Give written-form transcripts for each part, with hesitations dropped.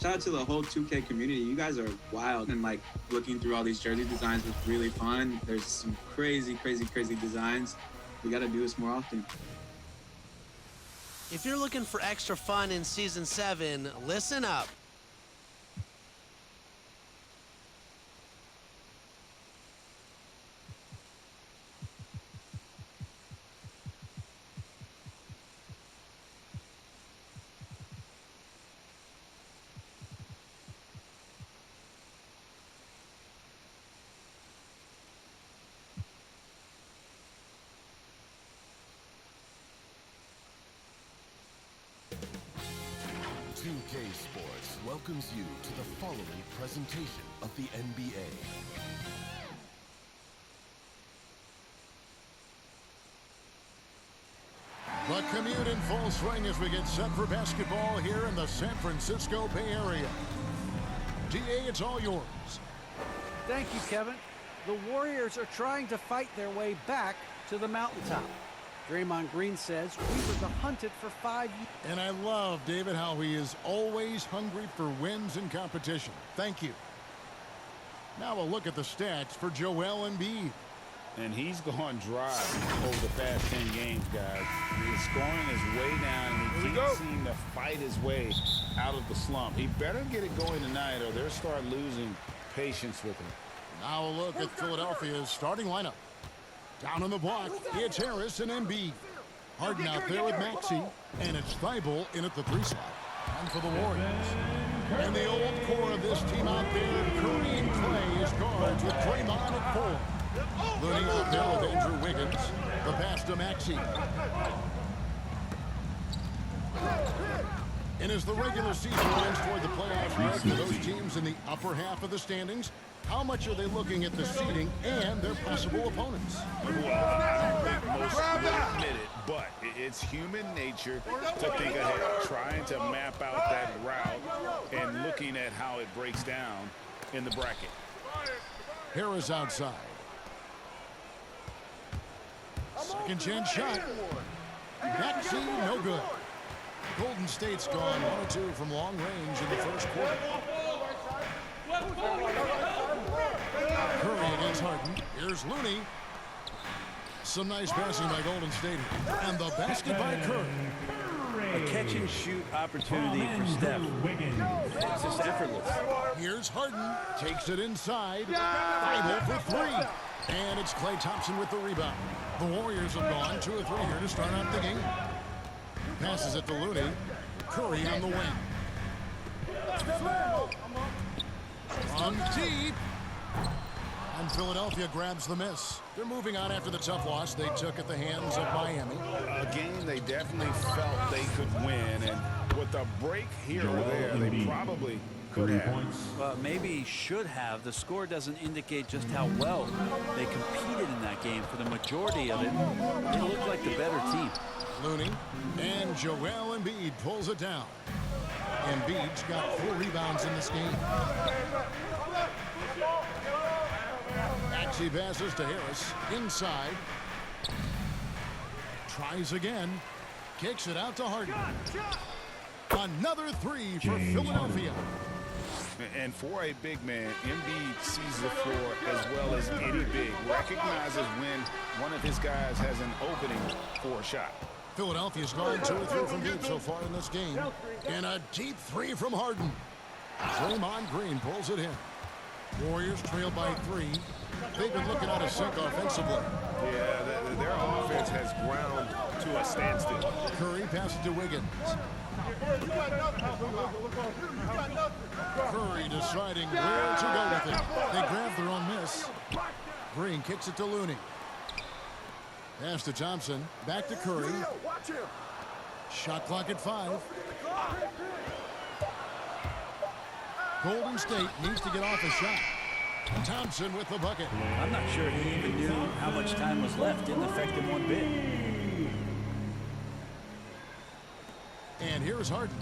Shout out to the whole 2K community. You guys are wild, and like looking through all these jersey designs was really fun. There's some crazy designs. We got to do this more often. If you're looking for extra fun in Season 7, listen up. Sports welcomes you to the following presentation of the NBA. The commute in full swing as we get set for basketball here in the San Francisco Bay Area. DA, it's all yours. Thank you, Kevin. The Warriors are trying to fight their way back to the mountaintop. Draymond Green says we were the hunted for 5 years. And I love, David, how he is always hungry for wins and competition. Thank you. Now a look at the stats for Joel Embiid. And he's gone dry over the past 10 games, guys. His scoring is way down, and he can't seem to fight his way out of the slump. He better get it going tonight, or they'll start losing patience with him. Now a look at Philadelphia's starting lineup. Down on the block, it's Harris and Embiid. Harden out there with Maxey, and it's Thibault in at the 3 slot. And for the Warriors. And the old core of this team out there, Curry and Clay as guards with Draymond at 4. Looney out there with Andrew Wiggins. The pass to Maxey. And as the regular season winds toward the playoff road for those teams in the upper half of the standings, how much are they looking at the seeding and their possible opponents? Well, I don't think most will admit it, but it's human nature to think ahead, trying to map out that route and looking at how it breaks down in the bracket. Harris outside. Second chance shot. Maxey, no good. Golden State's gone 1 or 2 from long range in the first quarter. Curry against Harden. Here's Looney. Some nice passing by Golden State. And the basket by Curry. A catch-and-shoot opportunity for Steph. It's just effortless. Here's Harden. Takes it inside. Thibault for 3. And it's Klay Thompson with the rebound. The Warriors have gone 2 or 3 here to start out the game. Passes it to Looney. Curry on the wing. From deep. And Philadelphia grabs the miss. They're moving on after the tough loss they took at the hands of Miami. A game they they definitely felt they could win, and with a break here or there, they probably could have. Well, maybe should have. The score doesn't indicate just how well they competed in that game. For the majority of it, they looked like the better team. Looney and Joel Embiid pulls it down. Embiid's got 4 rebounds in this game. Maxey passes to Harris inside. Tries again. Kicks it out to Harden. Another 3 for Philadelphia. And for a big man, Embiid sees the floor as well as any big. Recognizes when one of his guys has an opening for a shot. Philadelphia's gone 2 or 3 from deep so far in this game. And a deep 3 from Harden. Draymond Green pulls it in. Warriors trail by 3. They've been looking out of sync offensively. Yeah, their offense has ground to a standstill. Curry passes to Wiggins. Curry deciding where to go with it. They grab their own miss. Green kicks it to Looney. Pass to Thompson. Back to Curry. Shot clock at 5. Golden State needs to get off a shot. Thompson with the bucket. I'm not sure he even knew how much time was left. Didn't affect him one bit. And here's Harden.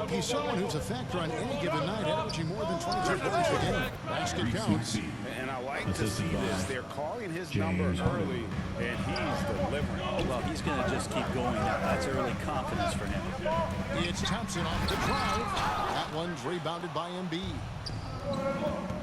He's someone who's a factor on any given night, averaging more than 22 points a game. Basket counts. And I like to see this. They're calling his number early, and he's delivering. Well, he's going to just keep going now. That's early confidence for him. It's Thompson off the drive. That one's rebounded by Embiid.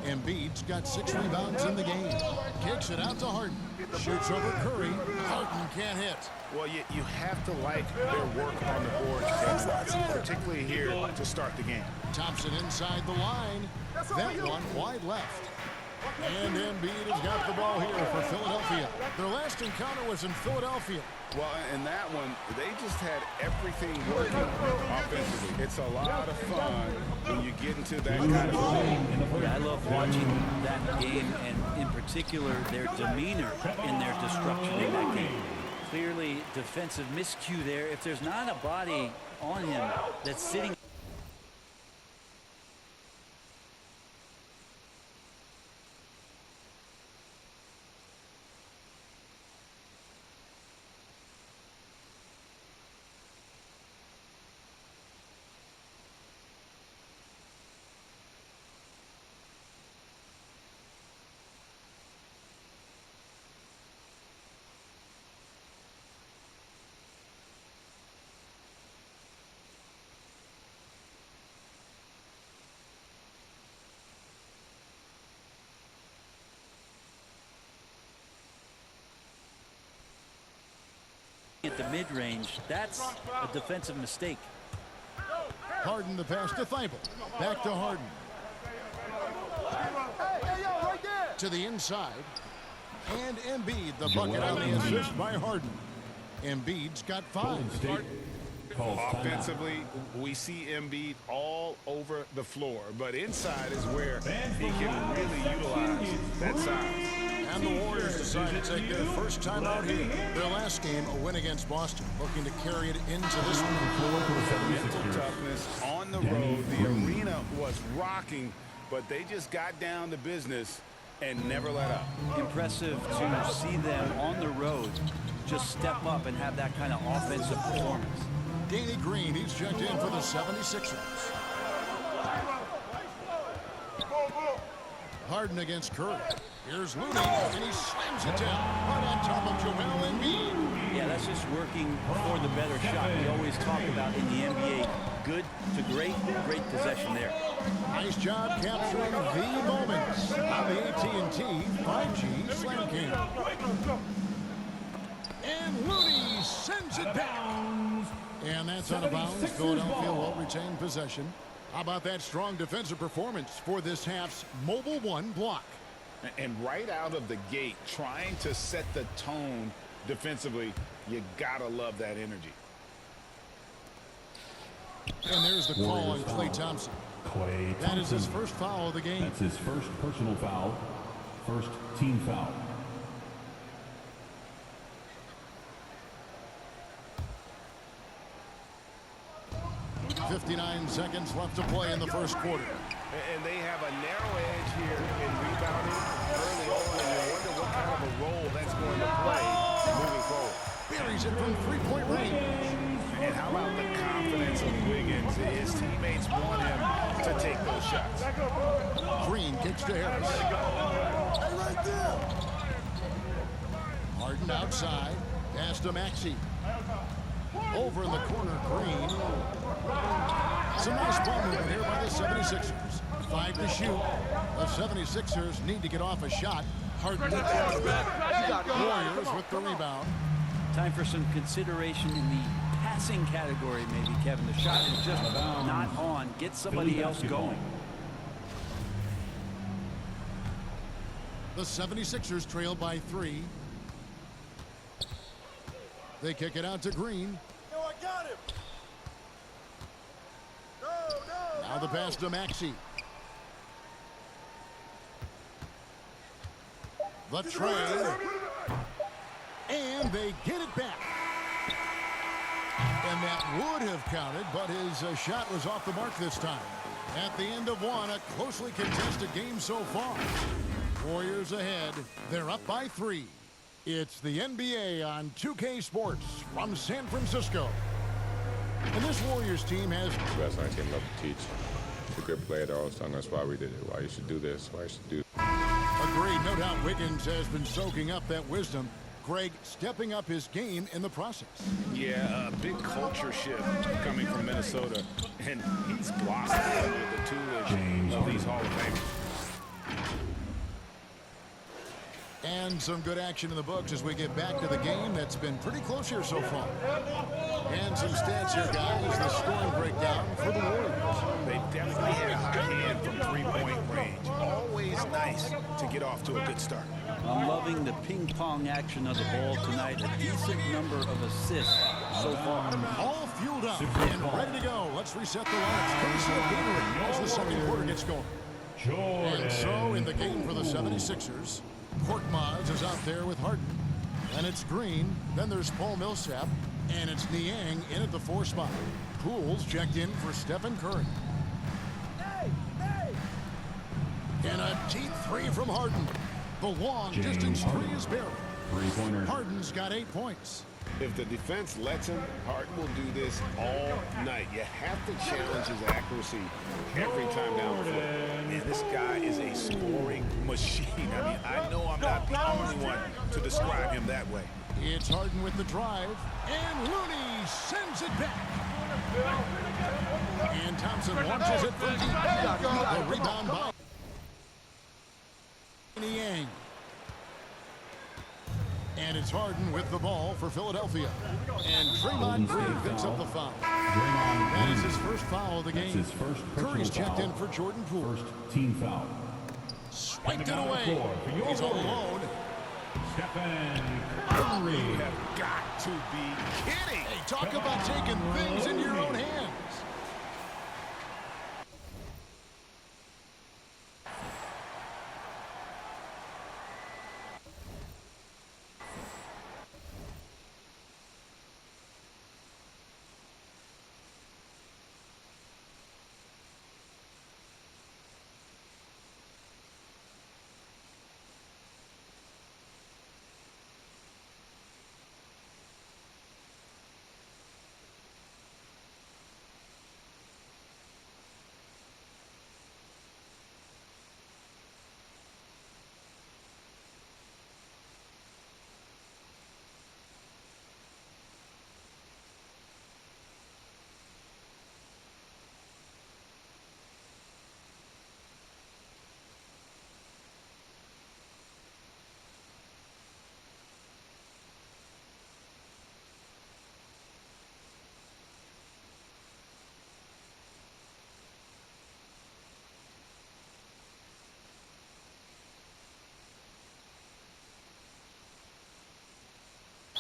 Embiid's got 6 rebounds in the game. Kicks it out to Harden. Shoots over Curry. Harden can't hit. Well, you have to like their work on the boards, particularly here to start the game. Thompson inside the line. That one wide left. And Embiid has got the ball here for Philadelphia. Their last encounter was in Philadelphia. Well, in that one, they just had everything working offensively. It's a lot of fun when you get into that kind of game. Yeah, I love watching that game, and in particular, their demeanor in their destruction in that game. Clearly, defensive miscue there. If there's not a body on him that's sitting. At the mid-range, that's a defensive mistake. Harden the pass to Thibault. Back to Harden. To the inside. And Embiid, the bucket on the assist by Harden. Embiid's got 5. Offensively, we see Embiid all over the floor, but inside is where he can really utilize that size. And the Warriors decide to take their first time out here. Their last game, a win against Boston, looking to carry it into this one. Mental toughness on the road. The arena was rocking, but they just got down to business and never let up. Impressive to see them on the road just step up and have that kind of offensive performance. Danny Green, he's checked in for the 76ers. Harden against Curry. Here's Looney, and he slams it down right on top of Joel Embiid. Yeah, that's just working for the better shot. We always talk about in the NBA, good to great, great possession there. Nice job capturing the moments on the AT&T 5G Slam Cam. And Looney sends it down. And that's out of bounds. Philadelphia will retain possession. How about that strong defensive performance for this half's Mobile One block? And right out of the gate, trying to set the tone defensively, you gotta love that energy. And there's the call on Klay Thompson. That is his first foul of the game. That's his first personal foul, first team foul. 59 seconds left to play in the first quarter. And they have a narrow edge here in rebounding early on, and you wonder what kind of a role that's going to play moving forward. Buries it from three-point range. And how about the confidence of Wiggins? His teammates want him to take those shots. Green kicks to Harris. Hey, right there. Harden outside. Pass to Maxey. Over in the corner, Green. Some nice ball movement here by the 76ers. 5 to shoot. The 76ers need to get off a shot. Harden. Warriors with the rebound. Time for some consideration in the passing category, maybe, Kevin. The shot is just not on. Get somebody else going. The 76ers trail by 3. They kick it out to Green. Yo, I got him. Now the pass to Maxey. The trade. And they get it back. And that would have counted, but his shot was off the mark this time. At the end of one, a closely contested game so far. Warriors ahead. They're up by 3. It's the NBA on 2K Sports from San Francisco. And this Warriors team has... That's what I came up to teach. It's a good play. They're always telling us why we did it, why you should do this, why you should do Agreed. No doubt Wiggins has been soaking up that wisdom. Greg stepping up his game in the process. Yeah, a big culture shift coming from Minnesota. And he's blossomed under the tutelage of these Hall of Famers. And some good action in the books as we get back to the game that's been pretty close here so far. And some stats here, guys. The scoring breakdown for the Warriors. They definitely had a hot hand from three-point range. Always nice to get off to a good start. I'm loving the ping-pong action of the ball tonight. A decent number of assists so far. All fueled up and ready to go. Let's reset the lines. Courtesy of Gatorade as the second quarter gets going. And so in the game for the 76ers, Korkmaz is out there with Harden. And it's Green. Then there's Paul Millsap. And it's Niang in at the 4 spot. Pools checked in for Stephen Curry. And a deep 3 from Harden. The long distance 3 is buried. Harden's got 8 points. If the defense lets him, Harden will do this all night. You have to challenge his accuracy every time down the floor. Man, this guy is a scoring machine. I mean, I know I'm not the only one to describe him that way. It's Harden with the drive, and Looney sends it back. And Thompson launches it from deep. The rebound by Niang. And it's Harden with the ball for Philadelphia. And Draymond Green picks up the foul. That is his first foul of the game. Curry's checked in for Jordan Poole. First team foul. Swiped it away. He's alone. Stephen Curry. You have got to be kidding. Hey, talk about taking things into your own hands.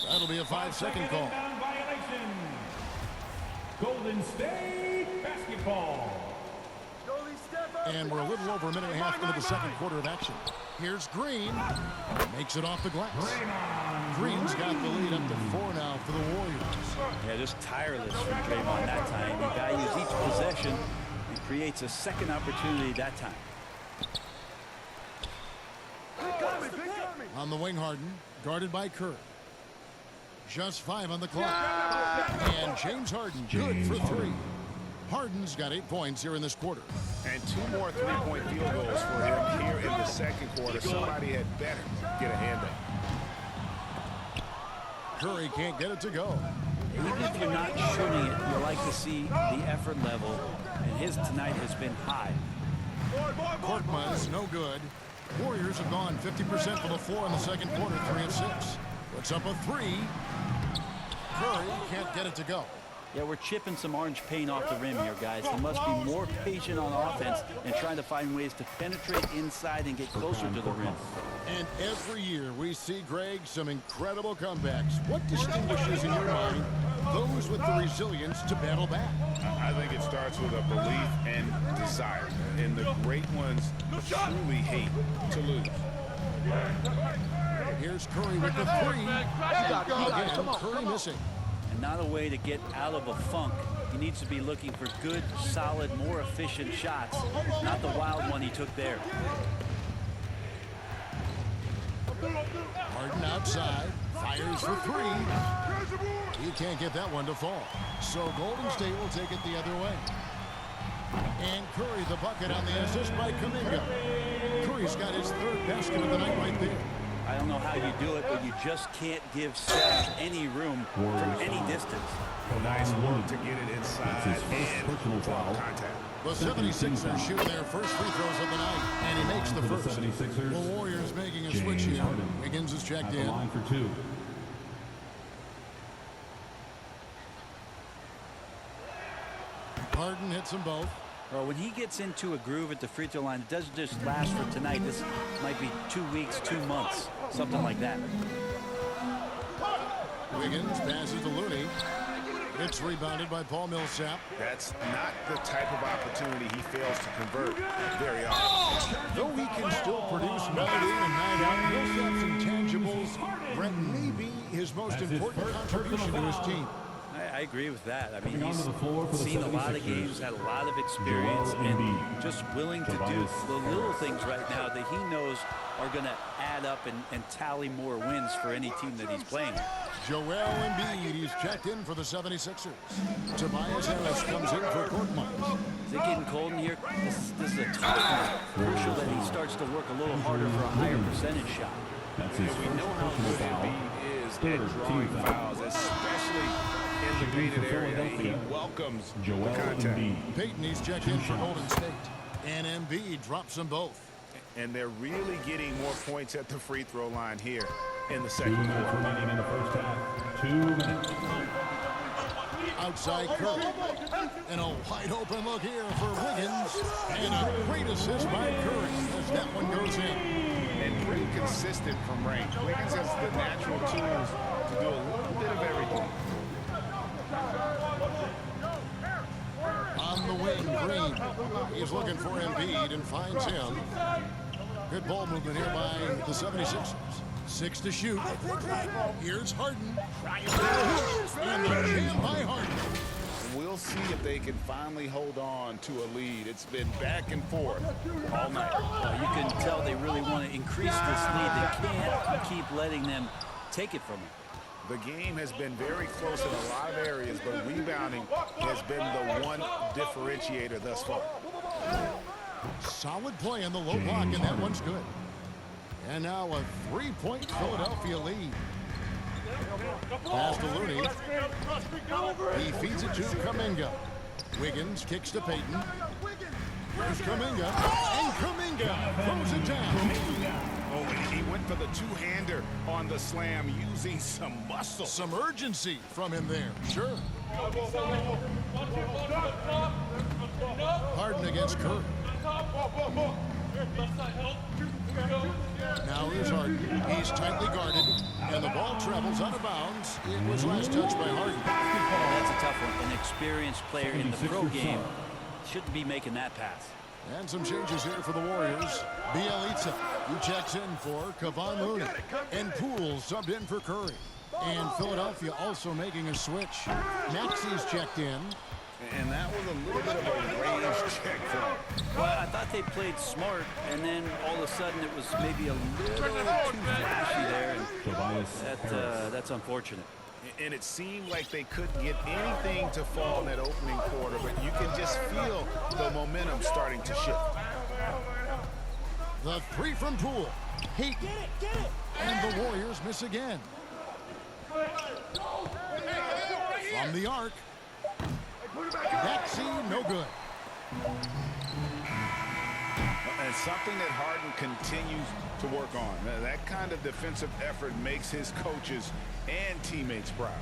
That'll be a 5-second call. Violation. Golden State basketball. And we're a little over a minute and a half into the second quarter of action. Here's Green. Makes it off the glass. Green's got the lead up to 4 now for the Warriors. Yeah, just tireless from Draymond that time. He values each possession and creates a second opportunity that time. On the wing, Harden, guarded by Curry. Just 5 on the clock. And James Harden, good for 3. Harden's got 8 points here in this quarter. And 2 more three-point field goals for him here in the second quarter. Somebody had better get a hand up. Curry can't get it to go. Even if you're not shooting it, you like to see the effort level, and his tonight has been high. Korkmaz, no good. Warriors have gone 50% from the floor in the second quarter, 3 of 6. Puts up a 3. Curry can't get it to go. Yeah, we're chipping some orange paint off the rim here, guys. He must be more patient on offense and trying to find ways to penetrate inside and get closer to the rim. And every year we see, Greg, some incredible comebacks. What distinguishes, in your mind, those with the resilience to battle back? I think it starts with a belief and desire. And the great ones truly hate to lose. Here's Curry with the 3. Again, Curry missing. And not a way to get out of a funk. He needs to be looking for good, solid, more efficient shots, not the wild one he took there. Harden outside, fires for 3. He can't get that one to fall. So Golden State will take it the other way. And Curry the bucket on the assist by Kuminga. Curry's got his 3rd basket of the night right there. I don't know how you do it, but you just can't give Seth any room from any distance. Nice work to get it inside That's his first personal foul. contact. The 76ers shoot their first free throws of the night, and he makes the For the first. 76ers, The Warriors making a James switch here. Harden. Wiggins is checked At the in. line for 2. Harden hits them both. Well, when he gets into a groove at the free throw line, it doesn't just last for tonight. This might be 2 weeks, 2 months, something like that. Wiggins passes to Looney. It's rebounded by Paul Millsap. That's not the type of opportunity he fails to convert very often. Though he can still produce night in and night out, Millsap's intangibles, Brett, may be his most That's his important first contribution to his team. I agree with that. I mean, Coming he's onto the floor for the seen a lot of 76ers, games, had a lot of experience, Joel and Embiid. just willing to do Tobias the little Harris. things right now that he knows are going to add up and tally more wins for any team that he's playing. Joel Embiid, he's checked in for the 76ers. Tobias Harris comes in for Korkmaz. Is it getting cold in here? This is a tough one. Crucial that he starts to work a little harder for a higher percentage shot. That's his We first know how personal good foul. Embiid is Third at drawing team foul. fouls, especially in the Shooting painted for area. He Philadelphia, welcomes Joel the contact. Embiid. Peyton, he's checked in for Golden State. And Embiid drops them both. And they're really getting more points at the free throw line here in the 2 second minutes quarter. remaining in the first half. 2 minutes. Outside Curry. And a wide open look here for Wiggins. And a great assist by Curry as that one goes in. And pretty consistent from range. Wiggins has the natural tools to do a little bit of everything. On the wing, Green. He's looking for Embiid and finds him. Good ball movement here by the 76ers. 6 to shoot. Here's Harden. And the jam by Harden. We'll see if they can finally hold on to a lead. It's been back and forth all night. You can tell they really want to increase this lead. They can't keep letting them take it from them. The game has been very close in a lot of areas, but rebounding has been the one differentiator thus far. Solid play on the low block, and that one's good. And now a 3-point Philadelphia lead. Pass to Looney. He feeds it to Kuminga. Wiggins kicks to Peyton. Here's Kuminga. And Kuminga throws it down. Oh, and he went for the two-hander on the slam using some muscle. Some urgency from him there. Sure. Harden against Curry. Now here's Harden. He's tightly guarded, and the ball travels out of bounds. It was last touched by Harden. That's a tough one. An experienced player in the pro game shouldn't be making that pass. And some changes here for the Warriors. Bielitsa, who checks in for Kevon Looney. And Poole subbed in for Curry. And Philadelphia also making a switch. Maxey's checked in. And that was a little bit of a range check for him. Well, I thought they played smart, and then all of a sudden it was maybe a little too flashy there. And that's unfortunate. And it seemed like they couldn't get anything to fall in that opening quarter, but you can just feel the momentum starting to shift. The three from Poole. Hayton. And the Warriors miss again. From the arc. Maxey, no good. And something that Harden continues to work on. That kind of defensive effort makes his coaches and teammates proud.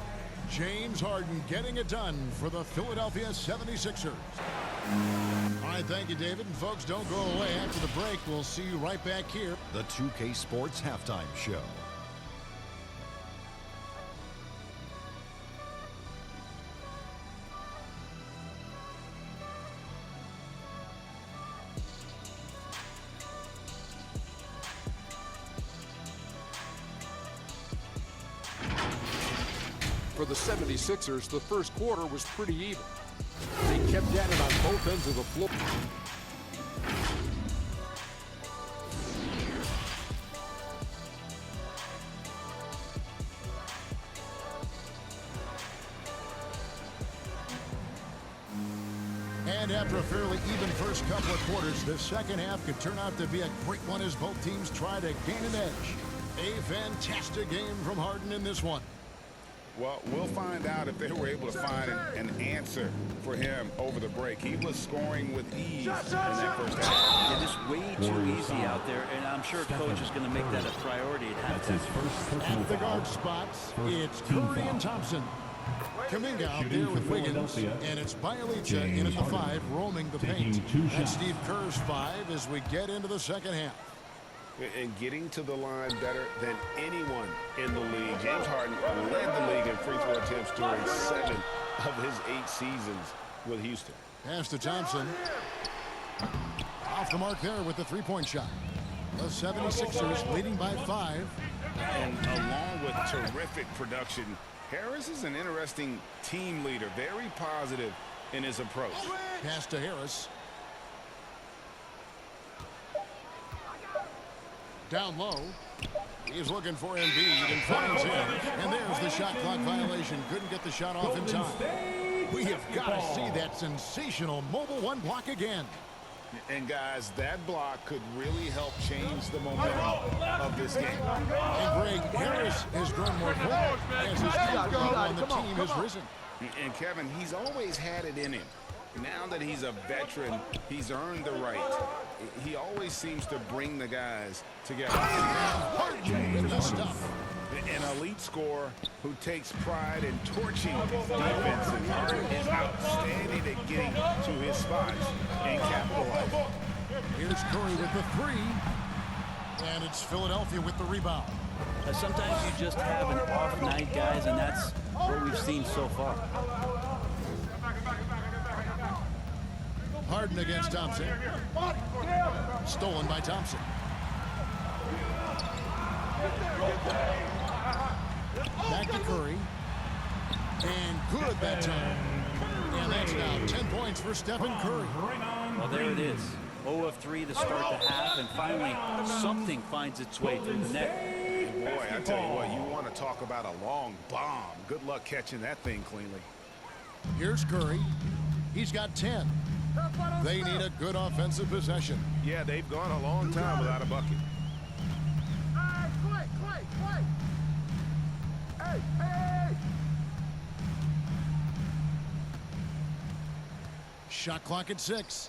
James Harden getting it done for the Philadelphia 76ers. All right, thank you, David. And folks, don't go away. After the break, we'll see you right back here. The 2K Sports Halftime Show. For the 76ers, the first quarter was pretty even. They kept at it on both ends of the floor. And after a fairly even first couple of quarters, the second half could turn out to be a great one as both teams try to gain an edge. A fantastic game from Harden in this one. Well, we'll find out if they were able to find an answer for him over the break. He was scoring with ease in that first half. Yeah, just way too easy out there, and I'm sure coach is going to make that a priority at halftime. At the guard spots, it's Curry and Thompson. Kuminga out there with Wiggins, and it's Bjelica in at the 5, roaming the paint. That's Steve Kerr's 5 as we get into the second half. And getting to the line better than anyone in the league. James Harden led the league in free throw attempts during 7 of his 8 seasons with Houston. Pass to Thompson. Off the mark there with the three-point shot. The 76ers leading by 5. And along with terrific production, Harris is an interesting team leader, very positive in his approach. Pass to Harris. Down low. He's looking for Embiid and finds him. And there's the shot clock violation. Couldn't get the shot off in time. We have got to see that sensational mobile one block again. And guys, that block could really help change the momentum of this game. And Greg, Harris has grown more quick as his ego on the team has risen. And Kevin, he's always had it in him. Now that he's a veteran, he's earned the right. He always seems to bring the guys together. An elite scorer who takes pride in torching defenses. Harden is outstanding at getting to his spots and capitalizing. Here's Curry with the 3. And it's Philadelphia with the rebound. Sometimes you just have an off night, guys, and that's what we've seen so far. Harden against Thompson. Stolen by Thompson. Back to Curry. And good that time. And that's now 10 points for Stephen Curry. Well, there it is. 0 of 3 to start the half, and finally something finds its way through the net. Boy, I tell you what, you want to talk about a long bomb. Good luck catching that thing cleanly. Here's Curry. He's got 10. They need a good offensive possession. Yeah, they've gone a long time without a bucket. Shot clock at 6.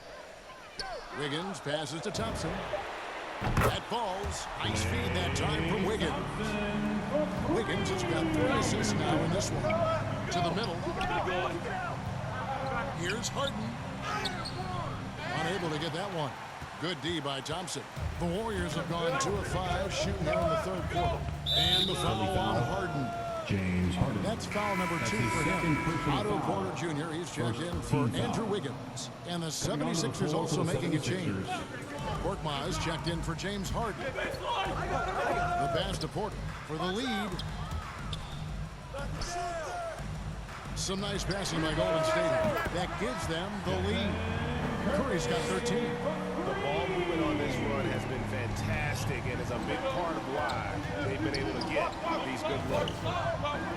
Wiggins passes to Thompson. That falls. Nice feed that time from Wiggins. Wiggins has got 3 assists now in this one. To the middle. Here's Harden. Unable to get that one. Good D by Thompson. The Warriors have gone 2 of 5 shooting here in the third quarter. And the foul on Harden. James Harden. That's foul number 2 for him. Otto Porter Jr. He's checked in for Andrew Wiggins. And the 76ers also making a change. Korkmaz checked in for James Harden. The pass to Porter for the lead. Some nice passing by Golden State. That gives them the lead. Curry's got 13. The ball movement on this run has been fantastic and is a big part of why they've been able to get these good looks.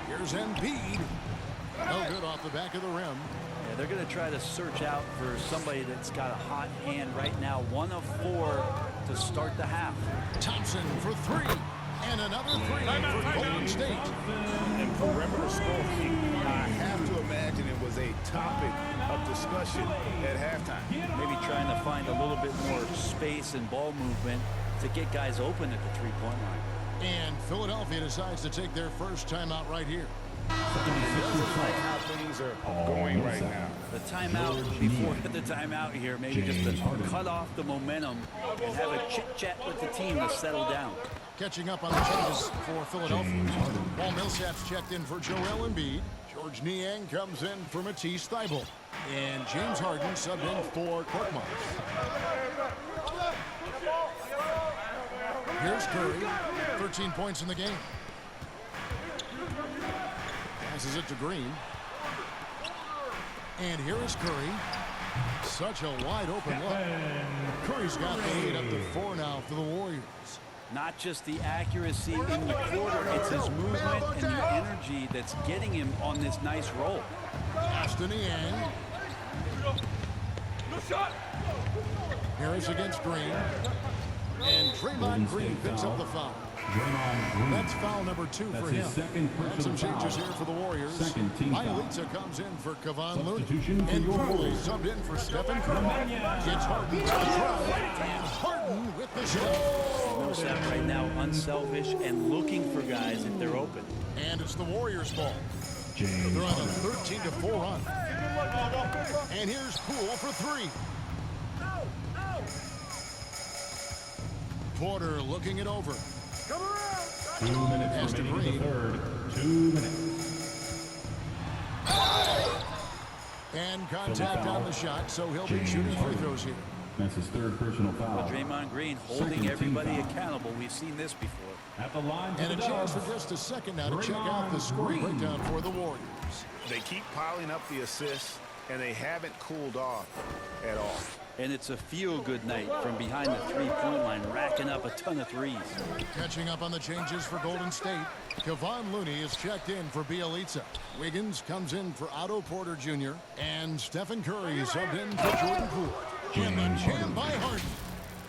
Here's Embiid. No good off the back of the rim. Yeah, they're going to try to search out for somebody that's got a hot hand right now. 1 of 4 to start the half. Thompson for 3. And another 3 for Golden State. And perimeter scoring, I have to imagine it was a topic of discussion at halftime. Maybe trying to find a little bit more space and ball movement to get guys open at the three-point line. And Philadelphia decides to take their first timeout right here. It doesn't like how things are going right now. The timeout before the timeout here, maybe just to cut off the momentum and have a chit-chat with the team to settle down. Catching up on the changes for Philadelphia. Paul Millsap's checked in for Joel Embiid. George Niang comes in for Matisse Thybulle. And James Harden subbed in for Korkmaz. Here's Curry. 13 points in the game. Passes it to Green. And here is Curry. Such a wide open look. Curry's got the lead up to 4 now for the Warriors. Not just the accuracy in the quarter, it's his movement and the energy that's getting him on this nice roll. Aston Yang. Harris against Green. And Draymond Green picks up the foul. That's foul number 2 for him. And some changes here for the Warriors. Bielitsa comes in for Kevon Looney. And Poole subbed in for Stephen Curry. It's Harden to the drive. And Harden with the shot. Millsap right now unselfish and looking for guys if they're open. And it's the Warriors' ball. They're on a 13-4 run. And here's Poole for 3. Porter looking it over. 2 minutes remaining in the third. 2 minutes. And contact on the shot, so he'll be shooting free throws here. That's his 3rd personal foul. Draymond Green holding everybody accountable. We've seen this before. At the line and a chance for just a second now to check out the scoring breakdown for the Warriors. They keep piling up the assists, and they haven't cooled off at all. And it's a feel-good night from behind the three-point line, racking up a ton of threes. Catching up on the changes for Golden State. Kevon Looney is checked in for Bielitsa. Wiggins comes in for Otto Porter Jr. And Stephen Curry is subbed in for Jordan Poole. And the jam by Harden.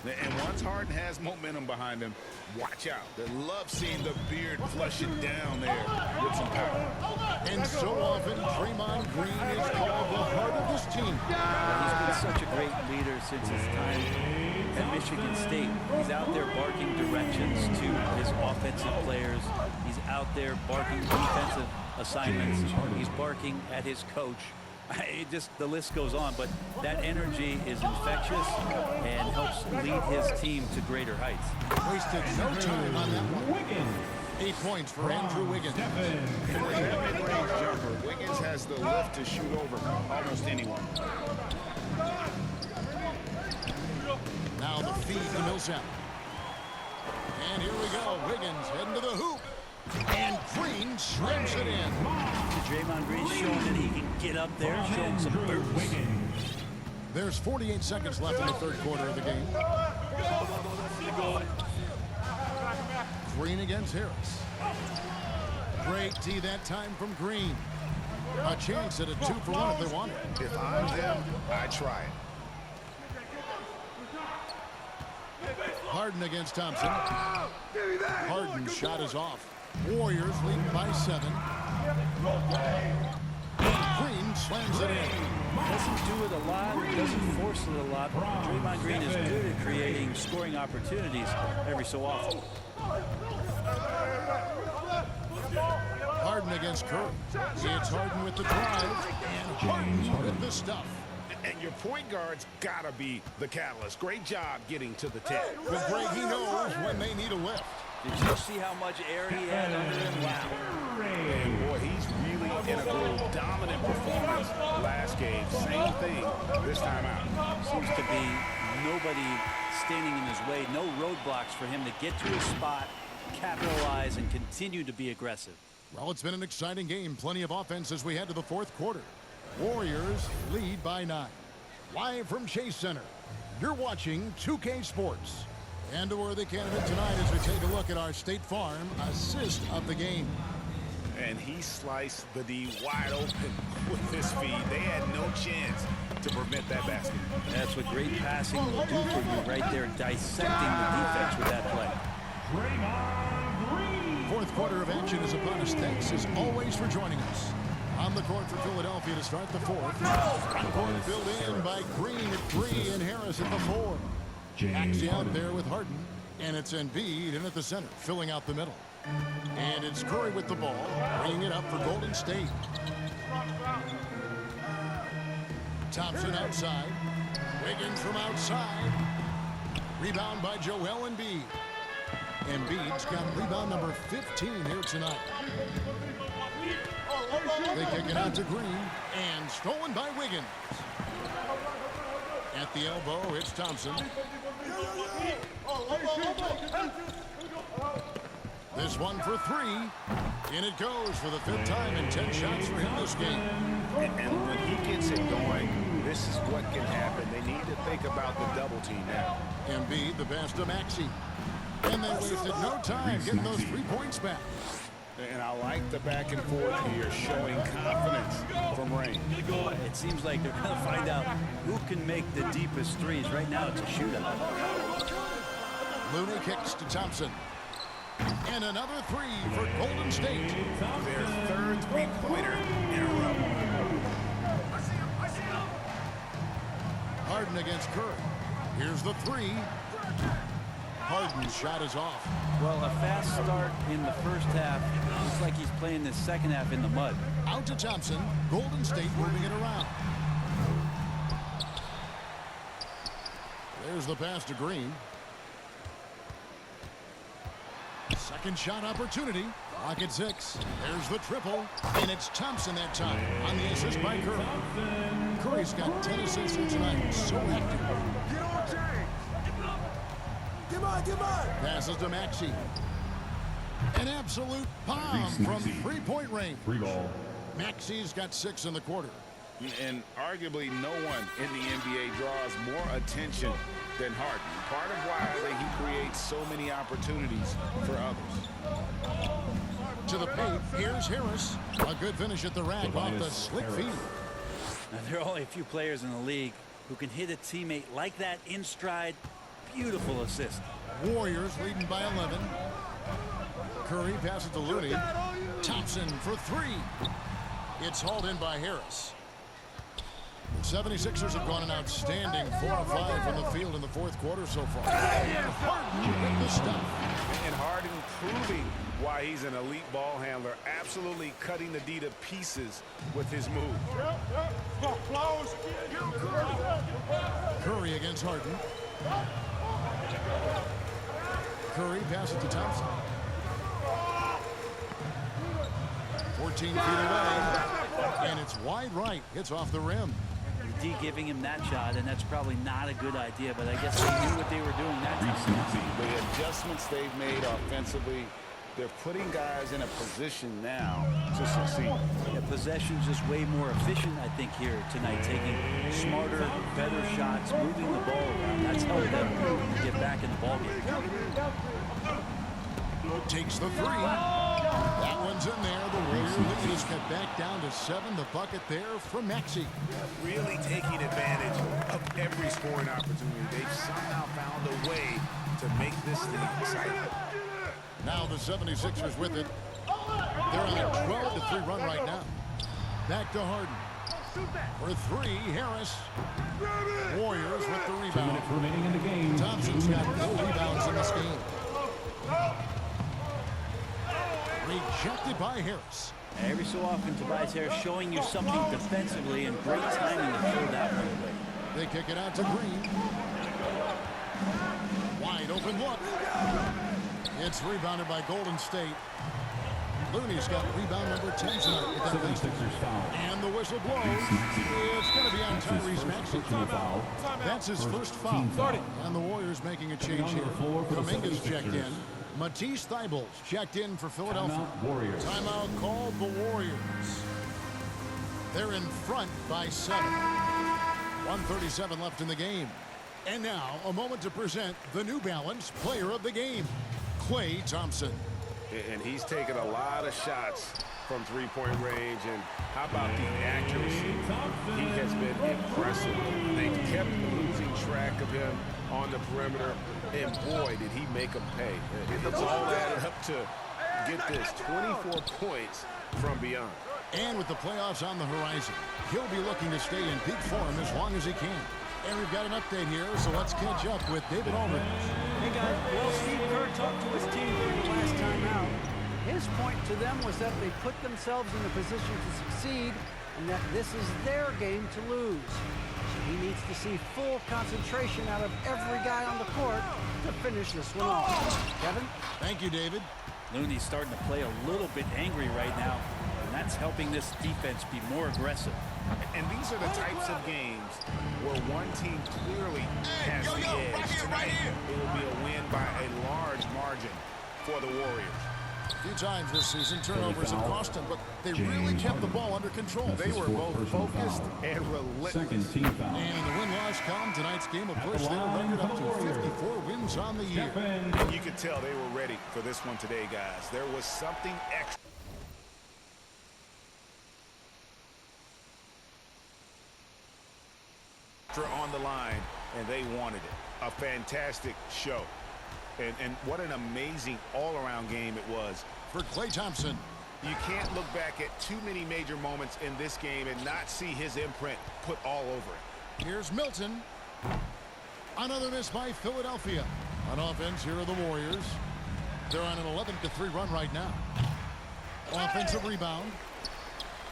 And once Harden has momentum behind him, watch out. They love seeing the beard flush it down there with some power. And so often, Draymond Green is called the heart of this team. He's been such a great leader since his time at Michigan State. He's out there barking directions to his offensive players. He's out there barking defensive assignments. He's barking at his coach. The list goes on, but that energy is infectious and helps lead his team to greater heights. Wasted no time on that one. 8 points for Andrew Wiggins. And with that mid-range jumper, Wiggins has the lift to shoot over almost anyone. Now the feed to Millsap. And here we go. Wiggins heading to the hoop. And Green slams it in. Draymond Green showing that he can get up there, showing some burst. There's 48 seconds left in the 3rd quarter of the game. Green against Harris. Great D that time from Green. A chance at a 2-for-1 if they want it. If I'm them, I try it. Harden against Thompson. Harden's shot is off. Warriors lead by 7. And Green slams it in. Doesn't do it a lot, doesn't force it a lot. Draymond Green is good at creating scoring opportunities every so often. Harden against Curry. It's Harden with the drive. And Harden with the stuff. And your point guard's got to be the catalyst. Great job getting to the tip. But Greg, he knows when they need a lift. Did you see how much air he had under him? Wow. And boy, he's really integral. Dominant performance last game. Same thing this time out. Seems to be nobody standing in his way. No roadblocks for him to get to his spot, capitalize, and continue to be aggressive. Well, it's been an exciting game. Plenty of offense as we head to the fourth quarter. Warriors lead by 9. Live from Chase Center, you're watching 2K Sports. And a worthy candidate tonight as we take a look at our State Farm assist of the game. And he sliced the D wide open with his feed. They had no chance to prevent that basket. That's what great passing will do for you right there, dissecting the defense with that play. Fourth quarter of action is upon us. Thanks as always for joining us. On the court for Philadelphia to start the fourth. Court filled in by Green at 3 and Harris at the 4. Maxey out there with Harden. And it's Embiid in at the center, filling out the middle. And it's Curry with the ball, bringing it up for Golden State. Thompson outside. Wiggins from outside. Rebound by Joel Embiid. Embiid's got rebound number 15 here tonight. They kick it out to Green, and stolen by Wiggins. At the elbow, it's Thompson. This one for 3, and it goes for the 5th time in 10 shots for him this game. And when he gets it going, this is what can happen. They need to think about the double team now. Embiid, the pass to Maxey. And they wasted no time getting those 3 points back. And I like the back and forth here, showing confidence from Rain. It seems like they're going to find out who can make the deepest threes. Right now, it's a shootout. Looney kicks to Thompson. And another 3 for Golden State. Their 3rd three-pointer in a row. Harden against Curry. Here's the 3. Harden's shot is off. Well, a fast start in the first half. Looks like he's playing the second half in the mud. Out to Thompson. Golden State moving it around. There's the pass to Green. Second shot opportunity. Clock at 6. There's the triple. And it's Thompson that time on the assist by Curry. Curry's got 10 assists here tonight. So active. Get on, James. Get on. Passes to Maxey. An absolute bomb from three-point range. Free ball. Maxey's got 6 in the quarter. And arguably no one in the NBA draws more attention than Harden. Part of why he creates so many opportunities for others. To the paint, here's Harris. A good finish at the rack off the slick feed. Now, there are only a few players in the league who can hit a teammate like that in stride. Beautiful assist. Warriors leading by 11. Curry passes to Looney. Thompson for 3. It's hauled in by Harris. 76ers have gone an outstanding 4 of 5 from the field in the fourth quarter so far. And Harden with the stuff. And Harden proving why he's an elite ball handler, absolutely cutting the D to pieces with his move. Curry against Harden. Curry passes to Thompson. 14 feet away, and it's wide right. It's off the rim. D giving him that shot, and that's probably not a good idea, but I guess they knew what they were doing that time. The adjustments they've made offensively, they're putting guys in a position now to succeed. Yeah, possession's just way more efficient, I think, here tonight, taking smarter, better shots, moving the ball around. That's how they'll get back in the ballgame. Takes the 3. That one's in there. The Warrior lead is cut back down to 7. The bucket there from Maxey. Really taking advantage of every scoring opportunity. They've somehow found a way to make this thing exciting. Now the 76ers with it. They're on a 12-3 run right now. Back to Harden. For 3, Harris. Warriors with the 2 rebound. minutes remaining in the game. Thompson's got no rebounds in this game. Rejected by Harris. Every so often, Tobias Harris showing you something defensively, and great timing to throw that one away. They kick it out to Green. Wide open look. It's rebounded by Golden State. Looney's got rebound number 10 tonight with that basket. And the whistle blows. It's going to be on Tyrese Maxey. That's his first foul. And the Warriors making a change here. Kuminga's checked in. Matisse Thybulle checked in for Philadelphia. Timeout, Warriors. Timeout called the Warriors. They're in front by 7. 1:37 left in the game. And now, a moment to present the New Balance Player of the Game, Klay Thompson. And he's taken a lot of shots from three-point range. And how about the accuracy? He has been impressive. They've kept losing track of him on the perimeter. And boy, did he make them pay. It's all added up to, get this, 24 points from beyond. And with the playoffs on the horizon, he'll be looking to stay in peak form as long as he can. And we've got an update here, so let's catch up with David Aldridge. Hey guys, well, Steve Kerr talked to his team during the last time out. His point to them was that they put themselves in a position to succeed and that this is their game to lose. So he needs to see full concentration out of every guy on the court to finish this one off. Kevin? Thank you, David. Looney's starting to play a little bit angry right now, and that's helping this defense be more aggressive. And these are the types of games where one team clearly has the edge. Tonight, it will be a win by a large margin for the Warriors. A few times this season, turnovers have cost them, but they really kept the ball under control. They were both focused and relentless. Second team foul. And in the win-loss column, tonight's game will push their record up to 54 wins on the year. You could tell they were ready for this one today, guys. There was something extra on the line, and they wanted it. A fantastic show. And what an amazing all-around game it was. For Klay Thompson. You can't look back at too many major moments in this game and not see his imprint put all over it. Here's Milton. Another miss by Philadelphia. On offense, here are the Warriors. They're on an 11-3 run right now. Offensive rebound.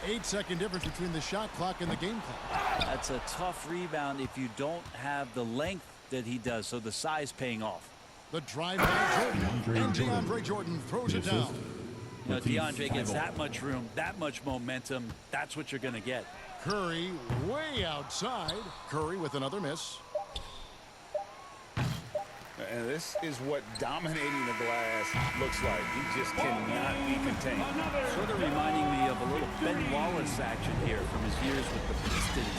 8-second difference between the shot clock and the game clock. That's a tough rebound if you don't have the length that he does, so the size paying off. The drive by Jordan. And DeAndre Jordan throws it down. You know, DeAndre gets that much room, that much momentum. That's what you're going to get. Curry way outside. Curry with another miss. And this is what dominating the glass looks like. He just cannot be contained. Sort of reminding me of a little Ben Wallace action here from his years with the Pistons.